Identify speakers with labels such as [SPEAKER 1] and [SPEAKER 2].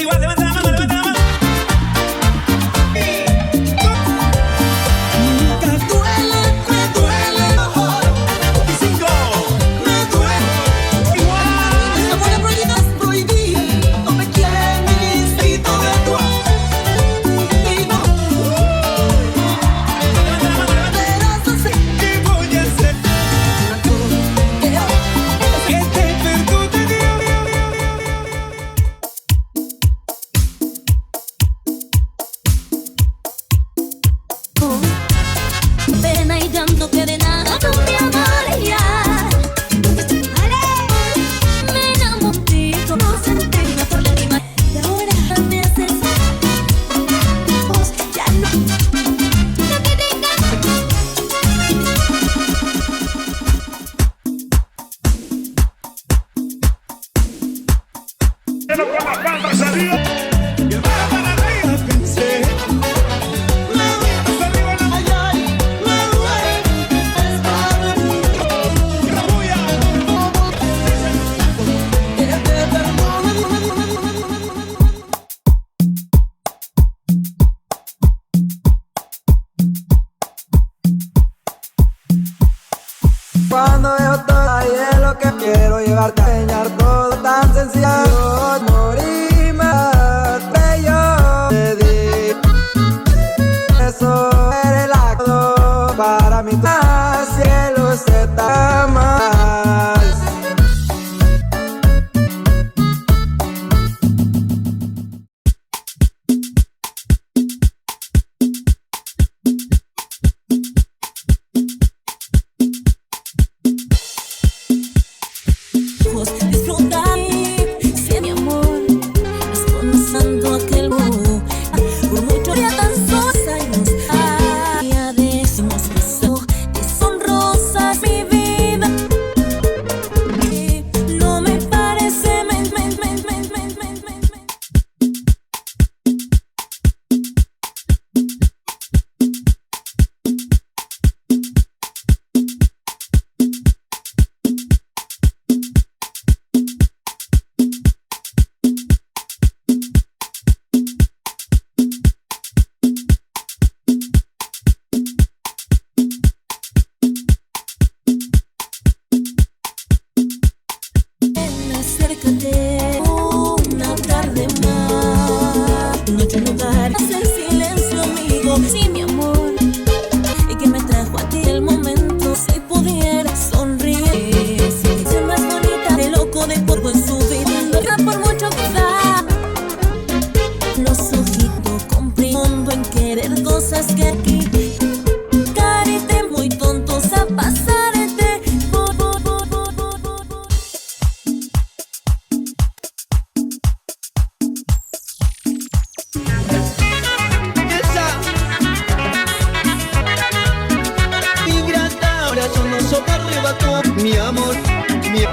[SPEAKER 1] igual, levanta la mano, levanta la mano. Nunca duele, me duele. Y 5, me duele. Igual. Esta buena prohibida es prohibir. No me quieren ni instinto de actuar. Y no. Levanta la mano, levanta. Verás así. ¿Qué voy a hacer? Que te perdone Dios.
[SPEAKER 2] Pena y llanto que de nada cambiaría. Me enamoré como sentirme por la rima. Y ahora me haces vos ya no. Lo que tengas.
[SPEAKER 3] Pero con las palmas arriba.
[SPEAKER 1] Y el para arriba pensé. Me duele, arriba la ay, me duele. Y la bulla. Que te perdone.
[SPEAKER 4] Cuando yo estoy ahí es lo que quiero llevarte a enseñar todo tan sencillo. Morí más bello te di. Eso era el acto para mí. Más cielo se está más.
[SPEAKER 2] Disfrutar, si mi amor es conociendo aquel por mucho ya tan solos años. Ya decimos que son rosas mi vida. No me parece acércate una tarde más. Noche en lugar, hacer silencio, amigo. Sí, mi amor, y que me trajo a ti el momento. Si pudiera sonreír, si soy más bonita de loco de polvo en su vida. No por mucho que da, los ojitos comprendo en querer cosas que aquí. Carite muy tontos a pasarte.
[SPEAKER 1] Ingrata, ahora son nosotros arrebató mi amor, mi